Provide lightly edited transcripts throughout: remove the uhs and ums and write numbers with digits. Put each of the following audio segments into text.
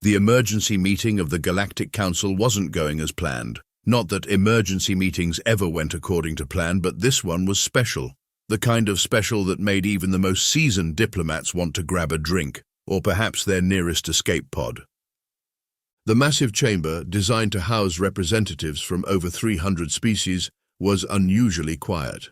The emergency meeting of the Galactic Council wasn't going as planned. Not that emergency meetings ever went according to plan, but this one was special. The kind of special that made even the most seasoned diplomats want to grab a drink, or perhaps their nearest escape pod. The massive chamber, designed to house representatives from over 300 species, was unusually quiet.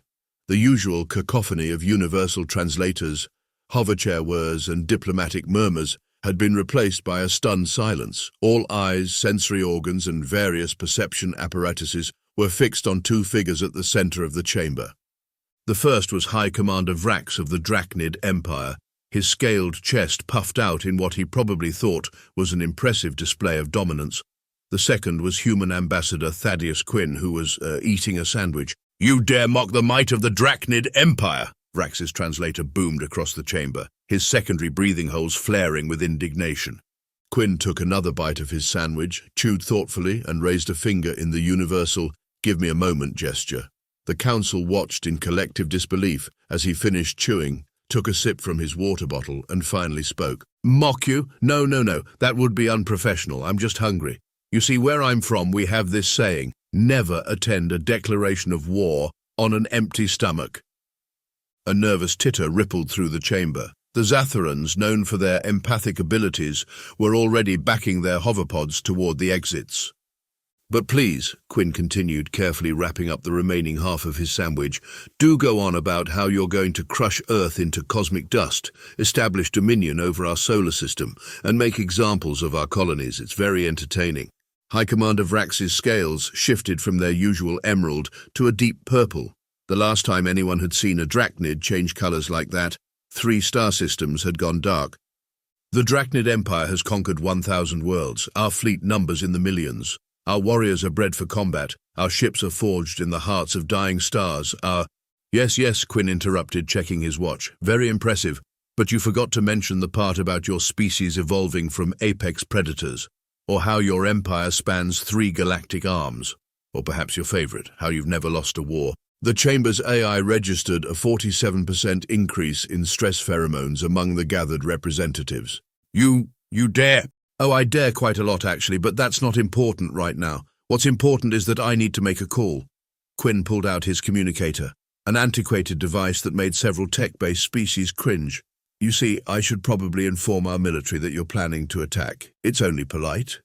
The usual cacophony of universal translators, hoverchair whirs, and diplomatic murmurs had been replaced by a stunned silence. All eyes, sensory organs, and various perception apparatuses were fixed on two figures at the center of the chamber. The first was High Commander Vrax of the Draknid Empire, his scaled chest puffed out in what he probably thought was an impressive display of dominance. The second was Human Ambassador Quinn, who was eating a sandwich. "You dare mock the might of the Draknid Empire!" Vrax's translator boomed across the chamber, his secondary breathing holes flaring with indignation. Quinn took another bite of his sandwich, chewed thoughtfully, and raised a finger in the universal "give me a moment" gesture. The council watched in collective disbelief as he finished chewing, took a sip from his water bottle, and finally spoke. "Mock you? No, that would be unprofessional. I'm just hungry. You see, where I'm from, we have this saying, never attend a declaration of war on an empty stomach." A nervous titter rippled through the chamber. The Zatharans, known for their empathic abilities, were already backing their hoverpods toward the exits. "But please," Quinn continued, carefully wrapping up the remaining half of his sandwich, "do go on about how you're going to crush Earth into cosmic dust, establish dominion over our solar system, and make examples of our colonies. It's very entertaining." High Commander Vrax's scales shifted from their usual emerald to a deep purple. The last time anyone had seen a Draknid change colors like that, 3 star systems had gone dark. "The Draknid Empire has conquered 1,000 worlds. Our fleet numbers in the millions. Our warriors are bred for combat. Our ships are forged in the hearts of dying stars. Our—" Yes, Quinn interrupted, checking his watch. "Very impressive. But you forgot to mention the part about your species evolving from apex predators, or how your empire spans 3 galactic arms, or perhaps your favorite, how you've never lost a war." The chamber's AI registered a 47% increase in stress pheromones among the gathered representatives. You dare? "Oh, I dare quite a lot, actually, but that's not important right now. What's important is that I need to make a call." Quinn pulled out his communicator, an antiquated device that made several tech-based species cringe. "You see, I should probably inform our military that you're planning to attack. It's only polite."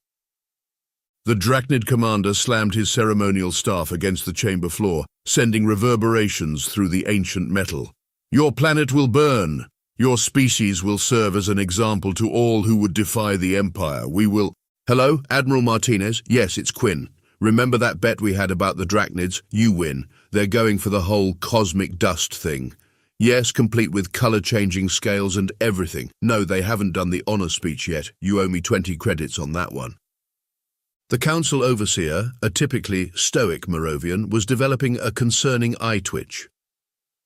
The Draknid commander slammed his ceremonial staff against the chamber floor, sending reverberations through the ancient metal. "Your planet will burn. Your species will serve as an example to all who would defy the Empire. We will—" "Hello, Admiral Martinez? Yes, it's Quinn. Remember that bet we had about the Draknids? You win. They're going for the whole cosmic dust thing. Yes, complete with color-changing scales and everything. No, they haven't done the honor speech yet. You owe me 20 credits on that one." The council overseer, a typically stoic Moravian, was developing a concerning eye twitch.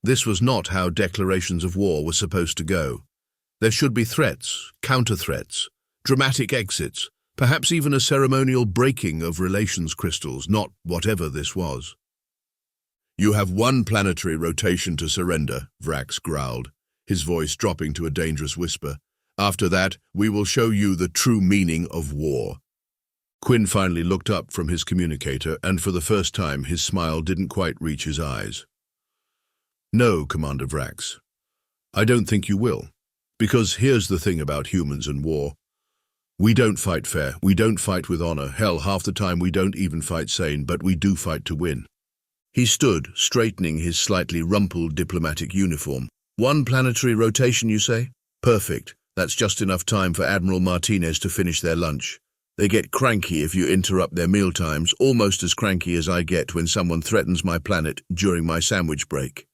This was not how declarations of war were supposed to go. There should be threats, counter-threats, dramatic exits, perhaps even a ceremonial breaking of relations crystals, not whatever this was. "You have 1 planetary rotation to surrender," Vrax growled, his voice dropping to a dangerous whisper. "After that, we will show you the true meaning of war." Quinn finally looked up from his communicator, and for the first time his smile didn't quite reach his eyes. "No, Commander Vrax, I don't think you will. Because here's the thing about humans and war. We don't fight fair, we don't fight with honor, hell, half the time we don't even fight sane, but we do fight to win." He stood, straightening his slightly rumpled diplomatic uniform. 1 planetary rotation, you say? Perfect. That's just enough time for Admiral Martinez to finish their lunch. They get cranky if you interrupt their mealtimes, almost as cranky as I get when someone threatens my planet during my sandwich break.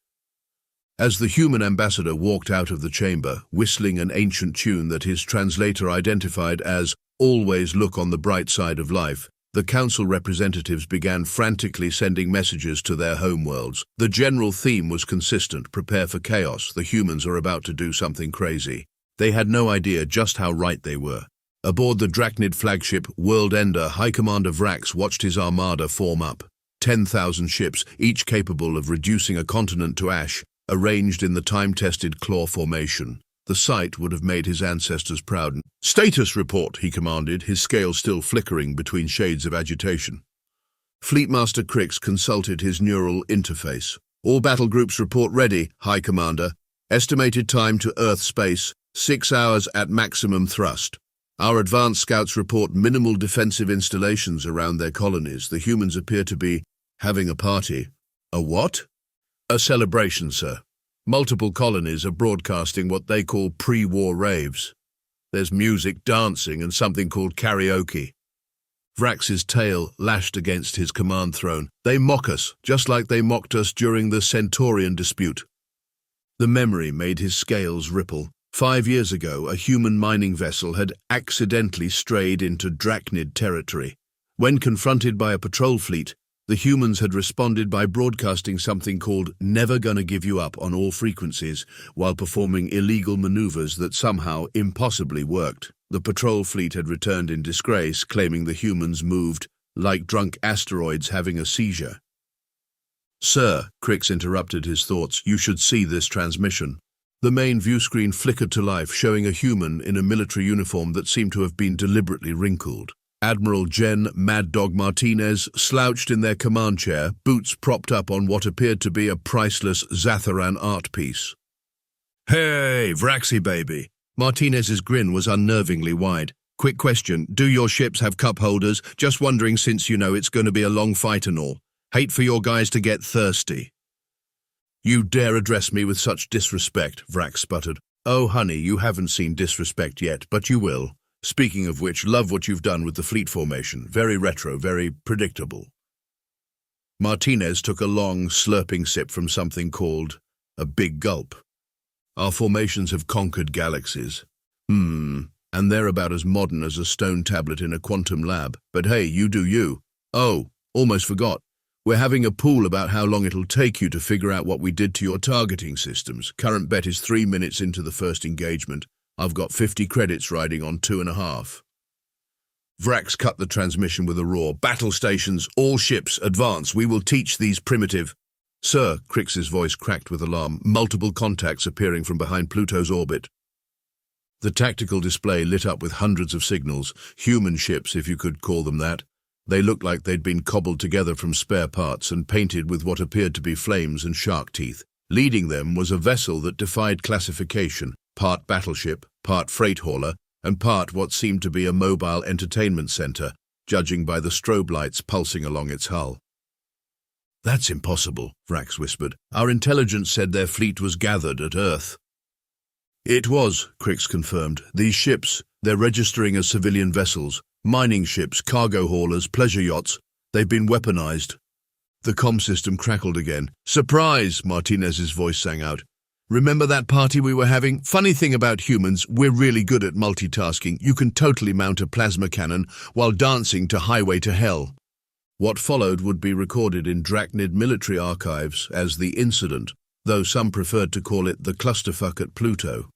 As the human ambassador walked out of the chamber, whistling an ancient tune that his translator identified as "Always Look on the Bright Side of Life," the council representatives began frantically sending messages to their homeworlds. The general theme was consistent: prepare for chaos, the humans are about to do something crazy. They had no idea just how right they were. Aboard the Draknid flagship World Ender, High Commander Vrax watched his armada form up. 10,000 ships, each capable of reducing a continent to ash, arranged in the time-tested claw formation. The sight would have made his ancestors proud. "Status report," he commanded, his scale still flickering between shades of agitation. Fleetmaster Crix consulted his neural interface. "All battle groups report ready, High Commander. Estimated time to Earth space, 6 hours at maximum thrust. Our advanced scouts report minimal defensive installations around their colonies. The humans appear to be having a party." "A what?" "A celebration, sir. Multiple colonies are broadcasting what they call pre-war raves. There's music, dancing, and something called karaoke." Vrax's tail lashed against his command throne. "They mock us, just like they mocked us during the Centaurian dispute." The memory made his scales ripple. 5 years ago, a human mining vessel had accidentally strayed into Draknid territory. When confronted by a patrol fleet, the humans had responded by broadcasting something called "Never Gonna Give You Up" on all frequencies, while performing illegal maneuvers that somehow impossibly worked. The patrol fleet had returned in disgrace, claiming the humans moved like drunk asteroids having a seizure. "Sir," Crix interrupted his thoughts, "you should see this transmission." The main view screen flickered to life, showing a human in a military uniform that seemed to have been deliberately wrinkled. Admiral Jen Mad Dog Martinez slouched in their command chair, boots propped up on what appeared to be a priceless Zatharan art piece. "Hey, Vraxy baby." Martinez's grin was unnervingly wide. "Quick question, do your ships have cup holders? Just wondering, since you know it's going to be a long fight and all. Hate for your guys to get thirsty." "You dare address me with such disrespect," Vrax sputtered. "Oh, honey, you haven't seen disrespect yet, but you will. Speaking of which, love what you've done with the fleet formation. Very retro, very predictable." Martinez took a long, slurping sip from something called a big gulp. "Our formations have conquered galaxies. And they're about as modern as a stone tablet in a quantum lab. But hey, you do you. Oh, almost forgot. We're having a pool about how long it'll take you to figure out what we did to your targeting systems. Current bet is 3 minutes into the first engagement. I've got 50 credits riding on 2.5. Vrax cut the transmission with a roar. "Battle stations, all ships, advance. We will teach these primitive—" "Sir," Crix's voice cracked with alarm, multiple contacts appearing from behind Pluto's orbit. The tactical display lit up with hundreds of signals, human ships if you could call them that. They looked like they'd been cobbled together from spare parts and painted with what appeared to be flames and shark teeth. Leading them was a vessel that defied classification, part battleship, part freight hauler, and part what seemed to be a mobile entertainment center, judging by the strobe lights pulsing along its hull. "That's impossible," Vrax whispered. "Our intelligence said their fleet was gathered at Earth." "It was," Crix confirmed. "These ships, they're registering as civilian vessels. Mining ships, cargo haulers, pleasure yachts. They've been weaponized." The comm system crackled again. "Surprise!" Martinez's voice sang out. "Remember that party we were having? Funny thing about humans, we're really good at multitasking. You can totally mount a plasma cannon while dancing to Highway to Hell." What followed would be recorded in Draknid military archives as the incident, though some preferred to call it the clusterfuck at Pluto.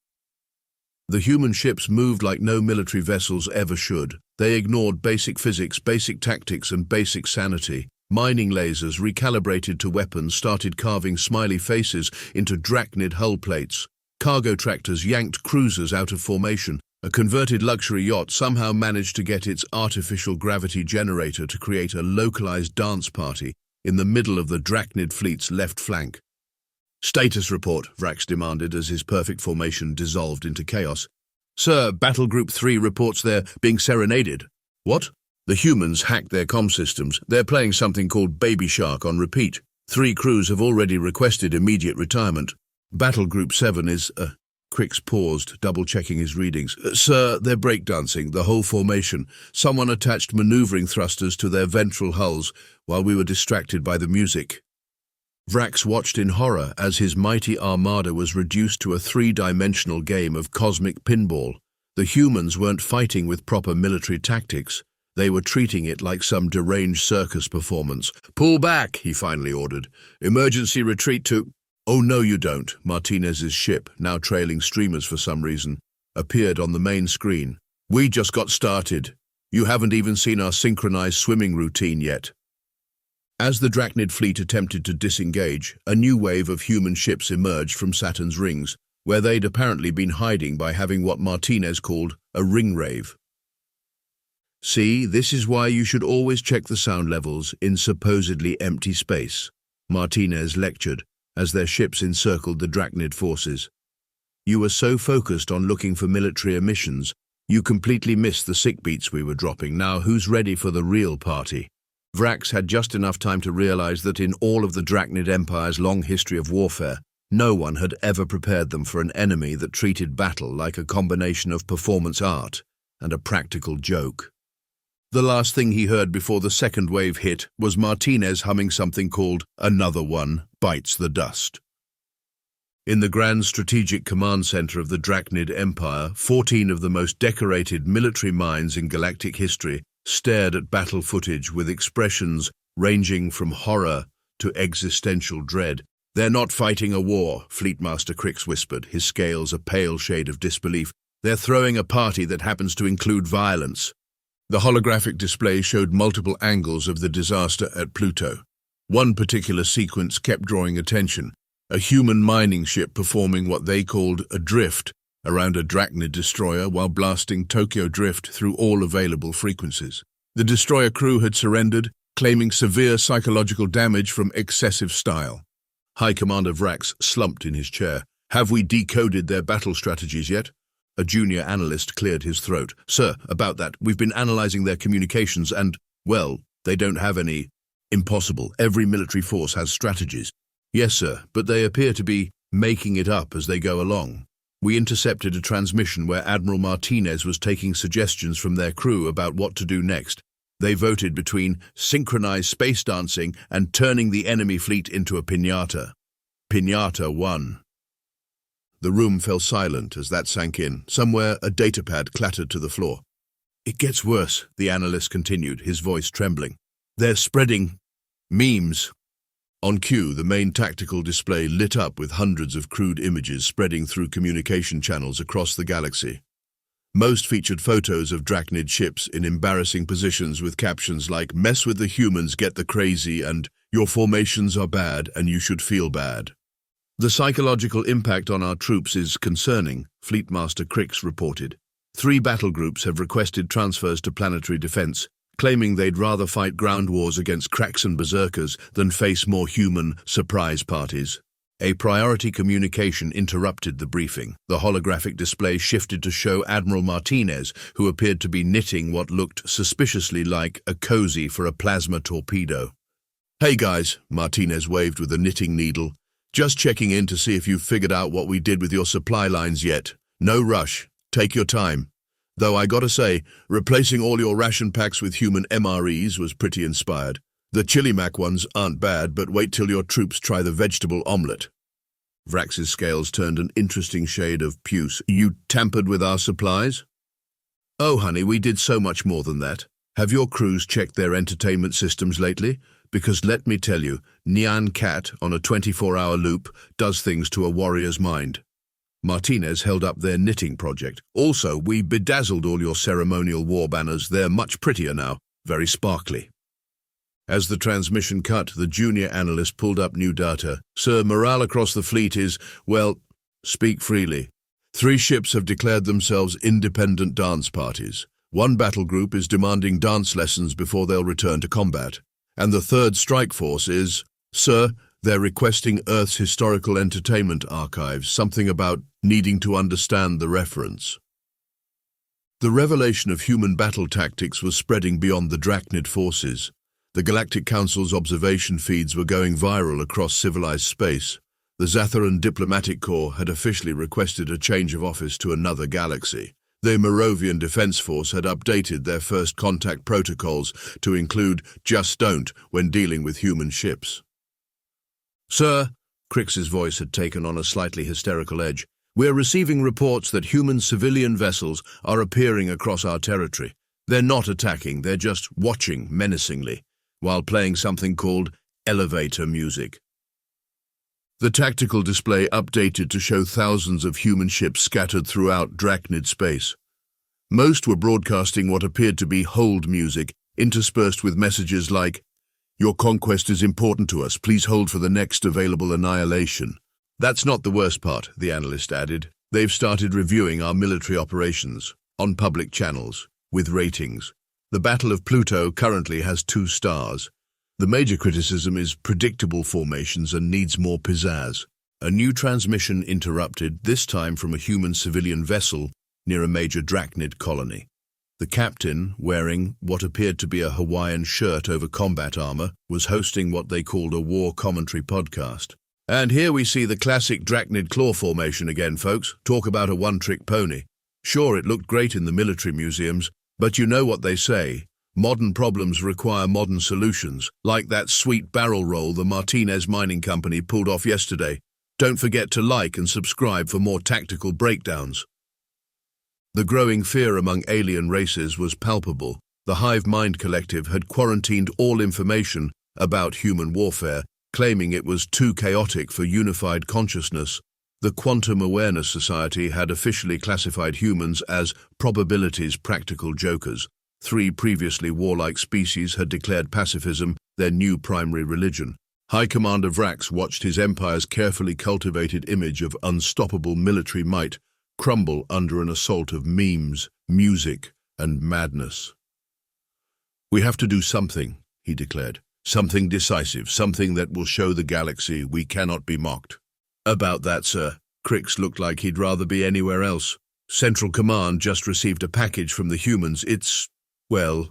The human ships moved like no military vessels ever should. They ignored basic physics, basic tactics, and basic sanity. Mining lasers, recalibrated to weapons, started carving smiley faces into Draknid hull plates. Cargo tractors yanked cruisers out of formation. A converted luxury yacht somehow managed to get its artificial gravity generator to create a localized dance party in the middle of the Draknid fleet's left flank. "Status report," Vrax demanded as his perfect formation dissolved into chaos. "Sir, Battle Group 3 reports they're being serenaded." "What?" "The humans hacked their comm systems. They're playing something called Baby Shark on repeat. 3 crews have already requested immediate retirement. Battle Group 7 is—" Crix paused, double-checking his readings. "Sir, they're breakdancing, the whole formation. Someone attached maneuvering thrusters to their ventral hulls while we were distracted by the music." Vrax watched in horror as his mighty armada was reduced to a 3-dimensional game of cosmic pinball. The humans weren't fighting with proper military tactics. They were treating it like some deranged circus performance. "Pull back," he finally ordered. "Emergency retreat to—" "Oh, no you don't." Martinez's ship, now trailing streamers for some reason, appeared on the main screen. "We just got started. You haven't even seen our synchronized swimming routine yet." As the Draknid fleet attempted to disengage, a new wave of human ships emerged from Saturn's rings. where they'd apparently been hiding by having what Martinez called a ring rave. "See, this is why you should always check the sound levels in supposedly empty space," Martinez lectured as their ships encircled the Draknid forces. "You were so focused on looking for military emissions, you completely missed the sick beats we were dropping. Now who's ready for the real party?" Vrax had just enough time to realize that in all of the Draknid Empire's long history of warfare, no one had ever prepared them for an enemy that treated battle like a combination of performance art and a practical joke. The last thing he heard before the second wave hit was Martinez humming something called "Another One Bites the Dust." In the Grand Strategic Command Center of the Draknid Empire, 14 of the most decorated military minds in galactic history stared at battle footage with expressions ranging from horror to existential dread. "They're not fighting a war," Fleetmaster Crix whispered, his scales a pale shade of disbelief. "They're throwing a party that happens to include violence." The holographic display showed multiple angles of the disaster at Pluto. One particular sequence kept drawing attention: a human mining ship performing what they called a drift around a Draknid destroyer while blasting Tokyo drift through all available frequencies. The destroyer crew had surrendered, claiming severe psychological damage from excessive style. High Commander Vrax slumped in his chair. "Have we decoded their battle strategies yet?" A junior analyst cleared his throat. "Sir, about that, we've been analyzing their communications and, well, they don't have any." "Impossible. Every military force has strategies." "Yes, sir, but they appear to be making it up as they go along. We intercepted a transmission where Admiral Martinez was taking suggestions from their crew about what to do next. They voted between synchronized space dancing and turning the enemy fleet into a piñata. Piñata won." The room fell silent as that sank in. Somewhere, a datapad clattered to the floor. "It gets worse," the analyst continued, his voice trembling. "They're spreading memes." On cue, the main tactical display lit up with hundreds of crude images spreading through communication channels across the galaxy. Most featured photos of Draknid ships in embarrassing positions with captions like "Mess with the humans, get the crazy," and "Your formations are bad and you should feel bad." "The psychological impact on our troops is concerning," Fleetmaster Crix reported. 3 battle groups have requested transfers to planetary defense, claiming they'd rather fight ground wars against cracks and berserkers than face more human surprise parties. A priority communication interrupted the briefing. The holographic display shifted to show Admiral Martinez, who appeared to be knitting what looked suspiciously like a cozy for a plasma torpedo. "Hey guys," Martinez waved with a knitting needle. "Just checking in to see if you've figured out what we did with your supply lines yet. No rush. Take your time. Though I gotta say, replacing all your ration packs with human MREs was pretty inspired. The chili mac ones aren't bad, but wait till your troops try the vegetable omelette." Vrax's scales turned an interesting shade of puce. "You tampered with our supplies?" "Oh, honey, we did so much more than that. Have your crews checked their entertainment systems lately? Because let me tell you, Nyan Cat on a 24-hour loop does things to a warrior's mind." Martinez held up their knitting project. "Also, we bedazzled all your ceremonial war banners. They're much prettier now, very sparkly." As the transmission cut, the junior analyst pulled up new data. "Sir, morale across the fleet is, well, speak freely. 3 ships have declared themselves independent dance parties. 1 battle group is demanding dance lessons before they'll return to combat. And the 3rd strike force is, sir, they're requesting Earth's historical entertainment archives, something about needing to understand the reference." The revelation of human battle tactics was spreading beyond the Draknid forces. The Galactic Council's observation feeds were going viral across civilized space. The Zatharan Diplomatic Corps had officially requested a change of office to another galaxy. The Moravian Defense Force had updated their first contact protocols to include "just don't" when dealing with human ships. "Sir," Crix's voice had taken on a slightly hysterical edge, "we're receiving reports that human civilian vessels are appearing across our territory. They're not attacking, they're just watching menacingly, while playing something called elevator music." The tactical display updated to show thousands of human ships scattered throughout Draknid space. Most were broadcasting what appeared to be hold music, interspersed with messages like, "Your conquest is important to us, please hold for the next available annihilation." That's not the worst part, the analyst added. They've started reviewing our military operations on public channels with ratings. The Battle of Pluto currently has 2 stars. The major criticism is predictable formations and needs more pizzazz. A new transmission interrupted, this time from a human civilian vessel near a major Draknid colony. The captain, wearing what appeared to be a Hawaiian shirt over combat armor, was hosting what they called a war commentary podcast. And here we see the classic Draknid claw formation again, folks. Talk about a one-trick pony. Sure, it looked great in the military museums, but you know what they say. Modern problems require modern solutions, like that sweet barrel roll the Martinez Mining Company pulled off yesterday. Don't forget to like and subscribe for more tactical breakdowns. The growing fear among alien races was palpable. The Hive Mind Collective had quarantined all information about human warfare, claiming it was too chaotic for unified consciousness. The Quantum Awareness Society had officially classified humans as probabilities practical jokers. 3 previously warlike species had declared pacifism their new primary religion. High Commander Vrax watched his empire's carefully cultivated image of unstoppable military might crumble under an assault of memes, music, and madness. "We have to do something," he declared. "Something decisive, something that will show the galaxy we cannot be mocked." "About that, sir." Crix looked like he'd rather be anywhere else. "Central Command just received a package from the humans. Well,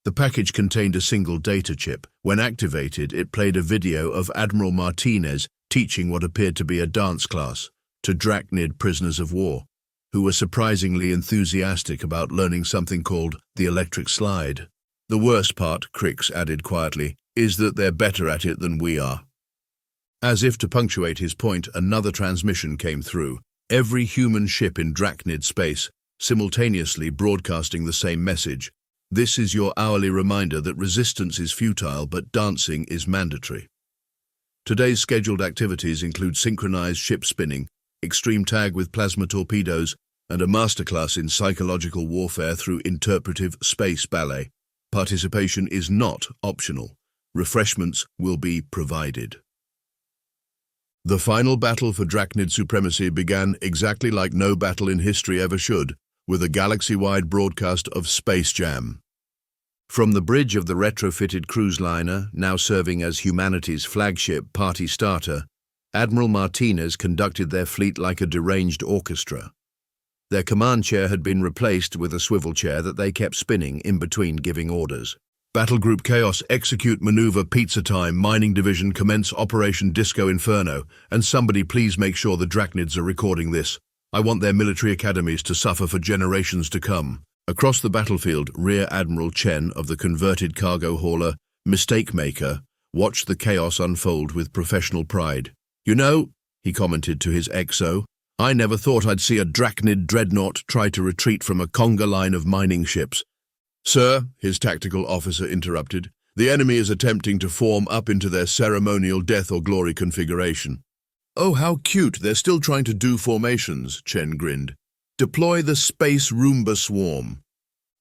the package contained a single data chip. When activated, it played a video of Admiral Martinez teaching what appeared to be a dance class to Draknid prisoners of war, who were surprisingly enthusiastic about learning something called the electric slide. "The worst part," Crix added quietly, "is that they're better at it than we are." As if to punctuate his point, another transmission came through. Every human ship in Draknid space, simultaneously broadcasting the same message. "This is your hourly reminder that resistance is futile, but dancing is mandatory." Today's scheduled activities include synchronized ship spinning, extreme tag with plasma torpedoes, and a masterclass in psychological warfare through interpretive space ballet. Participation is not optional. Refreshments will be provided. The final battle for Draknid supremacy began exactly like no battle in history ever should, with a galaxy-wide broadcast of Space Jam. From the bridge of the retrofitted cruise liner, now serving as humanity's flagship party starter, Admiral Martinez conducted their fleet like a deranged orchestra. Their command chair had been replaced with a swivel chair that they kept spinning in between giving orders. "Battle Group Chaos, execute maneuver pizza time, mining division commence Operation Disco Inferno, and somebody please make sure the Draknids are recording this. I want their military academies to suffer for generations to come." Across the battlefield, Rear Admiral Chen of the converted cargo hauler, Mistake Maker, watched the chaos unfold with professional pride. "You know," he commented to his XO, "I never thought I'd see a Draknid dreadnought try to retreat from a conga line of mining ships." "Sir," his tactical officer interrupted, "the enemy is attempting to form up into their ceremonial death or glory configuration." "Oh, how cute, they're still trying to do formations," Chen grinned. "Deploy the Space Roomba Swarm."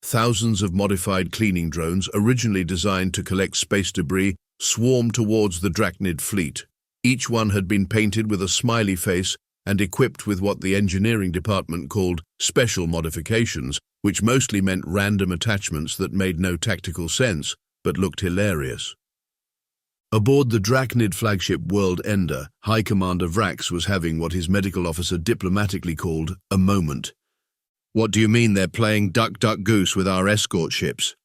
Thousands of modified cleaning drones, originally designed to collect space debris, swarmed towards the Draknid fleet. Each one had been painted with a smiley face and equipped with what the engineering department called special modifications, which mostly meant random attachments that made no tactical sense, but looked hilarious. Aboard the Draknid flagship World Ender, High Commander Vrax was having what his medical officer diplomatically called a moment. "What do you mean they're playing duck, duck, goose with our escort ships?"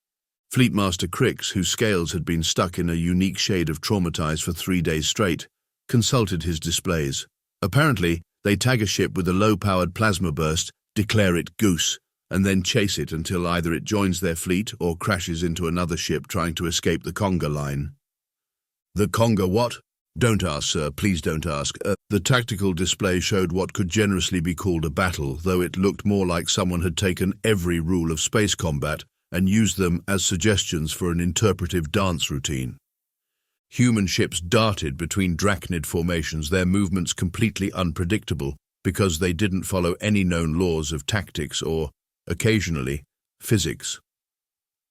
Fleetmaster Crix, whose scales had been stuck in a unique shade of traumatized for 3 days straight, consulted his displays. Apparently, they tag a ship with a low-powered plasma burst, declare it goose, and then chase it until either it joins their fleet or crashes into another ship trying to escape the conga line. "The conga what?" "Don't ask, sir, please don't ask." The tactical display showed what could generously be called a battle, though it looked more like someone had taken every rule of space combat and used them as suggestions for an interpretive dance routine. Human ships darted between Draknid formations, their movements completely unpredictable because they didn't follow any known laws of tactics or, occasionally, physics.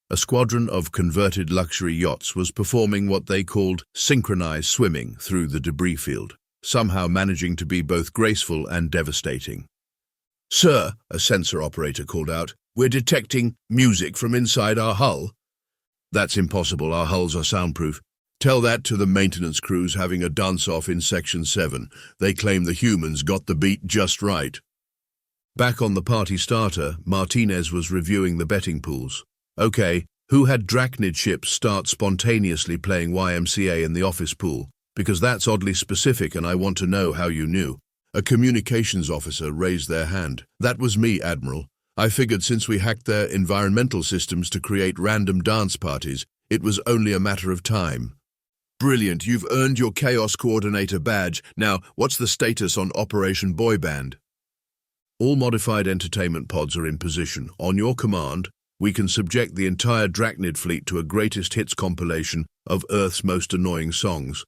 A squadron of converted luxury yachts was performing what they called synchronized swimming through the debris field. somehow managing to be both graceful and devastating. "Sir," a sensor operator called out, "we're detecting music from inside our hull." "That's impossible, our hulls are soundproof." "Tell that to the maintenance crews having a dance-off in Section 7. They claim the humans got the beat just right." Back on the party starter, Martinez was reviewing the betting pools. "Okay, who had Draknid ships start spontaneously playing YMCA in the office pool? Because that's oddly specific and I want to know how you knew." A communications officer raised their hand. "That was me, Admiral. I figured since we hacked their environmental systems to create random dance parties, it was only a matter of time." "Brilliant, you've earned your Chaos Coordinator badge. Now, what's the status on Operation Boyband?" "All modified entertainment pods are in position. On your command, we can subject the entire Draknid fleet to a greatest hits compilation of Earth's most annoying songs."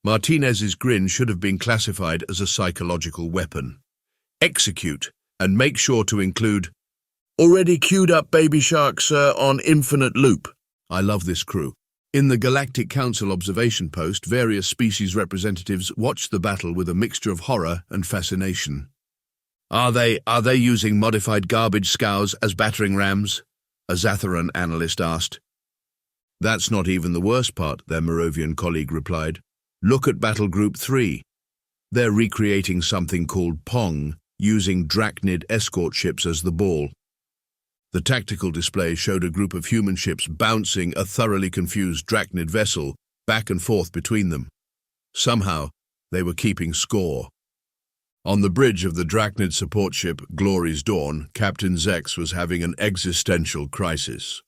Martinez's grin should have been classified as a psychological weapon. "Execute, and make sure to include..." "Already queued up Baby Shark, sir, on infinite loop." I love this crew. In the Galactic Council observation post, various species representatives watched the battle with a mixture of horror and fascination. Are they using modified garbage scows as battering rams?" a Zatharan analyst asked. "That's not even the worst part," their Moravian colleague replied. "Look at Battle Group 3. They're recreating something called Pong, using Draknid escort ships as the ball." The tactical display showed a group of human ships bouncing a thoroughly confused Draknid vessel back and forth between them. Somehow, they were keeping score. On the bridge of the Draknid support ship Glory's Dawn, Captain Zex was having an existential crisis.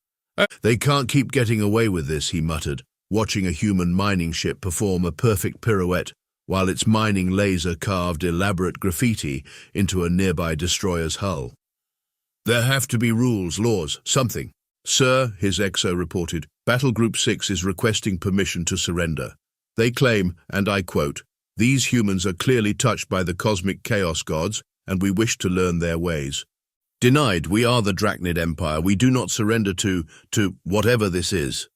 "They can't keep getting away with this," he muttered, watching a human mining ship perform a perfect pirouette while its mining laser carved elaborate graffiti into a nearby destroyer's hull. "There have to be rules, laws, something." "Sir," his XO reported, "Battle Group 6 is requesting permission to surrender. They claim, and I quote, 'These humans are clearly touched by the cosmic chaos gods, and we wish to learn their ways.'" "Denied. We are the Draknid Empire. We do not surrender to whatever this is."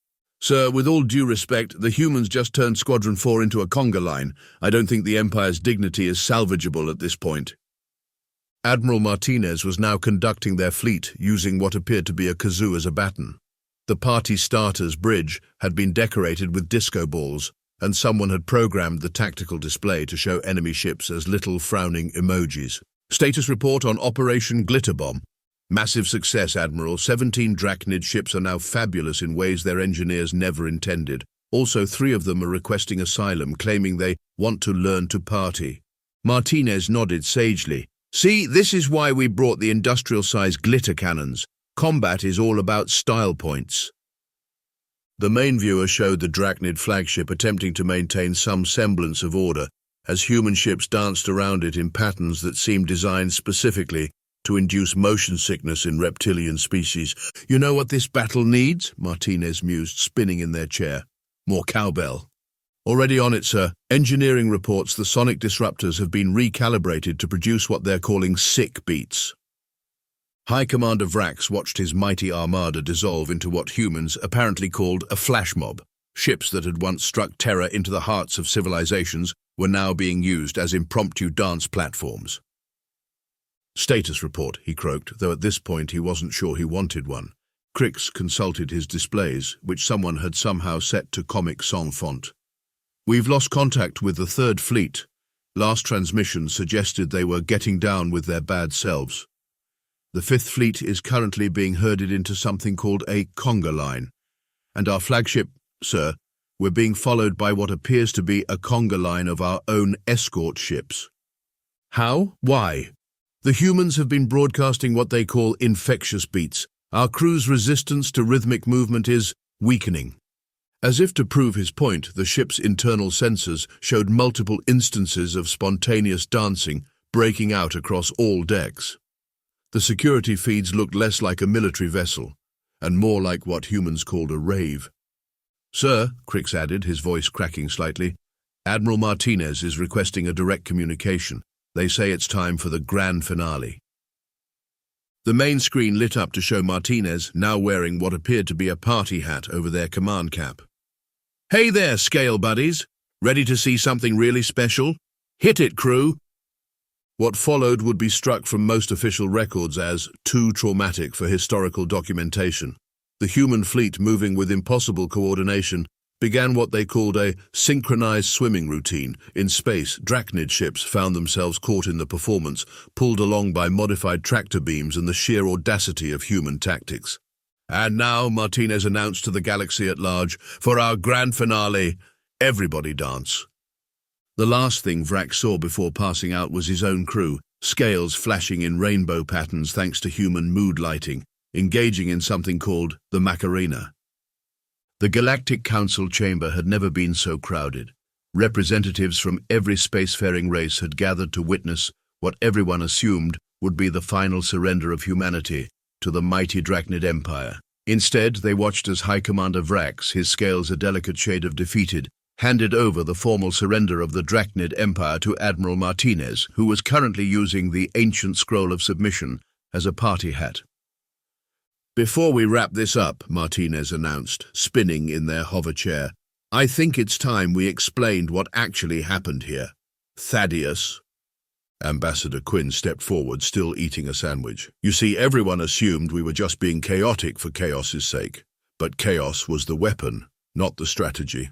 "Sir, with all due respect, the humans just turned Squadron 4 into a conga line. I don't think the Empire's dignity is salvageable at this point." Admiral Martinez was now conducting their fleet using what appeared to be a kazoo as a baton. The party starter's bridge had been decorated with disco balls, and someone had programmed the tactical display to show enemy ships as little frowning emojis. "Status report on Operation Glitterbomb. Massive success, Admiral. 17 Draknid ships are now fabulous in ways their engineers never intended. Also, 3 of them are requesting asylum, claiming they want to learn to party." Martinez nodded sagely. "See, this is why we brought the industrial-sized glitter cannons. Combat is all about style points." The main viewer showed the Draknid flagship attempting to maintain some semblance of order, as human ships danced around it in patterns that seemed designed specifically to induce motion sickness in reptilian species. "You know what this battle needs?" Martinez mused, spinning in their chair. "More cowbell." "Already on it, sir. Engineering reports the sonic disruptors have been recalibrated to produce what they're calling sick beats." High Commander Vrax watched his mighty armada dissolve into what humans apparently called a flash mob. Ships that had once struck terror into the hearts of civilizations were now being used as impromptu dance platforms. "Status report," he croaked, though at this point he wasn't sure he wanted one. Crix consulted his displays, which someone had somehow set to Comic Song font. "We've lost contact with the Third Fleet. Last transmission suggested they were getting down with their bad selves. The Fifth Fleet is currently being herded into something called a conga line. And our flagship, sir, we're being followed by what appears to be a conga line of our own escort ships." "How? Why?" "The humans have been broadcasting what they call infectious beats. Our crew's resistance to rhythmic movement is weakening." As if to prove his point, the ship's internal sensors showed multiple instances of spontaneous dancing breaking out across all decks. The security feeds looked less like a military vessel, and more like what humans called a rave. "Sir," Crix added, his voice cracking slightly, "Admiral Martinez is requesting a direct communication. They say it's time for the grand finale." The main screen lit up to show Martinez now wearing what appeared to be a party hat over their command cap. "Hey there, scale buddies. Ready to see something really special? "Hit it, crew!" What followed would be struck from most official records as too traumatic for historical documentation. The human fleet, moving with impossible coordination, began what they called a synchronized swimming routine. In space, Draknid ships found themselves caught in the performance, pulled along by modified tractor beams and the sheer audacity of human tactics. "And now," Martinez announced to the galaxy at large, "for our grand finale, everybody dance." The last thing Vrax saw before passing out was his own crew, scales flashing in rainbow patterns thanks to human mood lighting, engaging in something called the Macarena. The Galactic Council chamber had never been so crowded. Representatives from every spacefaring race had gathered to witness what everyone assumed would be the final surrender of humanity to the mighty Draknid Empire. Instead, they watched as High Commander Vrax, his scales a delicate shade of defeated, handed over the formal surrender of the Draknid Empire to Admiral Martinez, who was currently using the ancient scroll of submission as a party hat. "Before we wrap this up," Martinez announced, spinning in their hover chair, "I think it's time we explained what actually happened here. Thaddeus." Ambassador Quinn stepped forward, still eating a sandwich. "You see, everyone assumed we were just being chaotic for chaos's sake. But chaos was the weapon, not the strategy."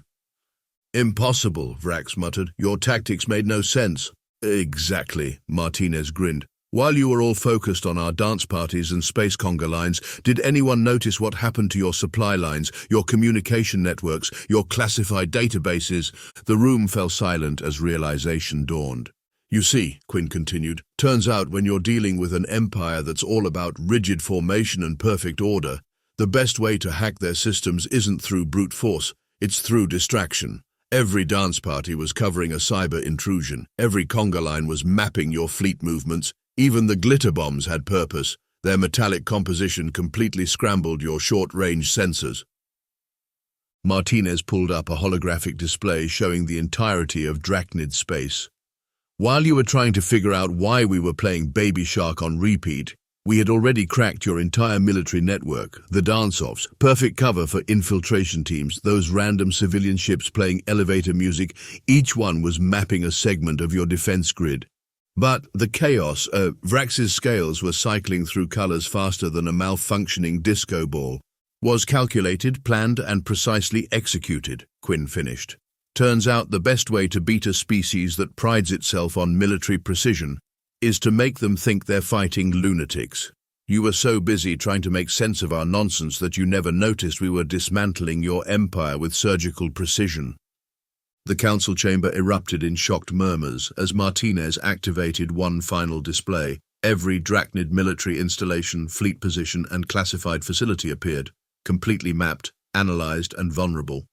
"Impossible," Vrax muttered. "Your tactics made no sense." "Exactly," Martinez grinned. "While you were all focused on our dance parties and space conga lines, did anyone notice what happened to your supply lines, your communication networks, your classified databases?" The room fell silent as realization dawned. "You see," Quinn continued, "turns out when you're dealing with an empire that's all about rigid formation and perfect order, the best way to hack their systems isn't through brute force, it's through distraction. Every dance party was covering a cyber intrusion. Every conga line was mapping your fleet movements. Even the glitter bombs had purpose. Their metallic composition completely scrambled your short-range sensors." Martinez pulled up a holographic display showing the entirety of Draknid space. "While you were trying to figure out why we were playing Baby Shark on repeat, we had already cracked your entire military network, the dance-offs, perfect cover for infiltration teams, those random civilian ships playing elevator music. Each one was mapping a segment of your defense grid. But the chaos, Vrax's scales were cycling through colors faster than a malfunctioning disco ball, was calculated, planned, and precisely executed," Quinn finished. "Turns out the best way to beat a species that prides itself on military precision is to make them think they're fighting lunatics. You were so busy trying to make sense of our nonsense that you never noticed we were dismantling your empire with surgical precision." The council chamber erupted in shocked murmurs as Martinez activated one final display. Every Draknid military installation, fleet position, and classified facility appeared, completely mapped, analyzed, and vulnerable.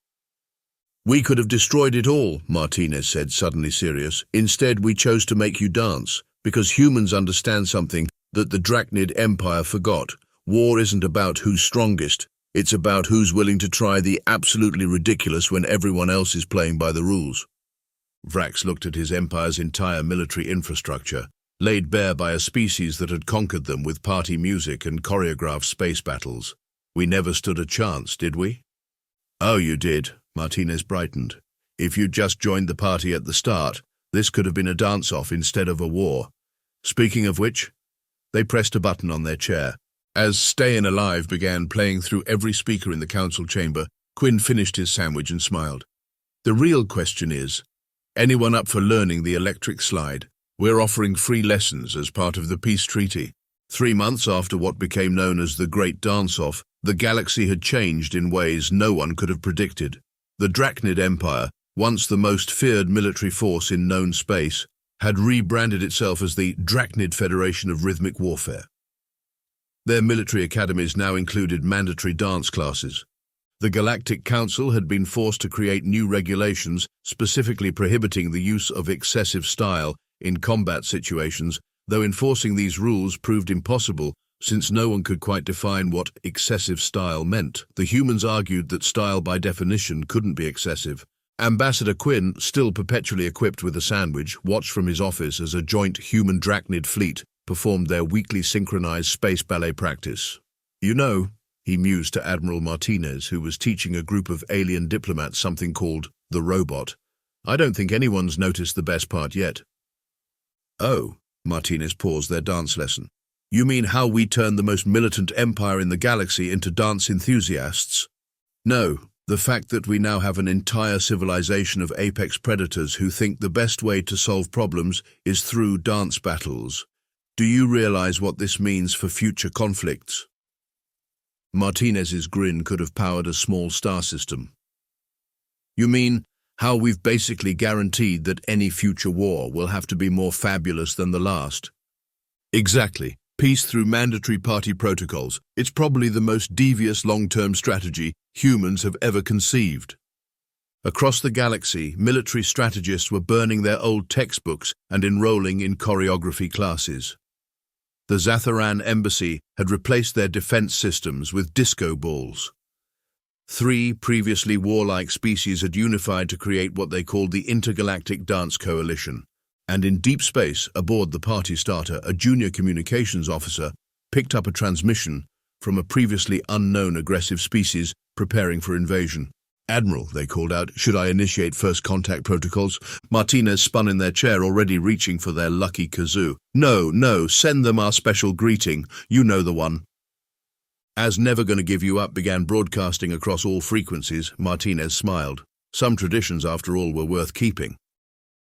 "We could have destroyed it all," Martinez said, suddenly serious. "Instead, we chose to make you dance. Because humans understand something that the Draknid Empire forgot. War isn't about who's strongest, it's about who's willing to try the absolutely ridiculous when everyone else is playing by the rules." Vrax looked at his empire's entire military infrastructure, laid bare by a species that had conquered them with party music and choreographed space battles. "We never stood a chance, did we?" "Oh, you did," Martinez brightened. "If you'd just joined the party at the start, this could have been a dance-off instead of a war. Speaking of which," they pressed a button on their chair. As Stayin' Alive began playing through every speaker in the council chamber, Quinn finished his sandwich and smiled. "The real question is, anyone up for learning the electric slide? We're offering free lessons as part of the peace treaty." 3 months after what became known as the Great Dance-Off, the galaxy had changed in ways no one could have predicted. The Draknid Empire, once the most feared military force in known space, had rebranded itself as the Draknid Federation of Rhythmic Warfare. Their military academies now included mandatory dance classes. The Galactic Council had been forced to create new regulations specifically prohibiting the use of excessive style in combat situations, though enforcing these rules proved impossible since no one could quite define what excessive style meant. The humans argued that style by definition couldn't be excessive. Ambassador Quinn, still perpetually equipped with a sandwich, watched from his office as a joint human-Draknid fleet performed their weekly synchronized space ballet practice. "You know," he mused to Admiral Martinez, who was teaching a group of alien diplomats something called the robot, "I don't think anyone's noticed the best part yet. Oh, Martinez paused their dance lesson. You mean how we turned the most militant empire in the galaxy into dance enthusiasts? No, the fact that we now have an entire civilization of apex predators who think the best way to solve problems is through dance battles. Do you realize what this means for future conflicts? Martinez's grin could have powered a small star system. You mean how we've basically guaranteed that any future war will have to be more fabulous than the last? Exactly. Peace through mandatory party protocols. It's probably the most devious long-term strategy humans have ever conceived. Across the galaxy, military strategists were burning their old textbooks and enrolling in choreography classes. The Zatharan embassy had replaced their defense systems with disco balls. 3 previously warlike species had unified to create what they called the Intergalactic Dance Coalition. And in deep space, aboard the party starter, a junior communications officer picked up a transmission from a previously unknown aggressive species preparing for invasion. Admiral, they called out, should I initiate first contact protocols? Martinez spun in their chair, already reaching for their lucky kazoo. No, send them our special greeting. You know the one. As Never Gonna Give You Up began broadcasting across all frequencies, Martinez smiled. Some traditions, after all, were worth keeping.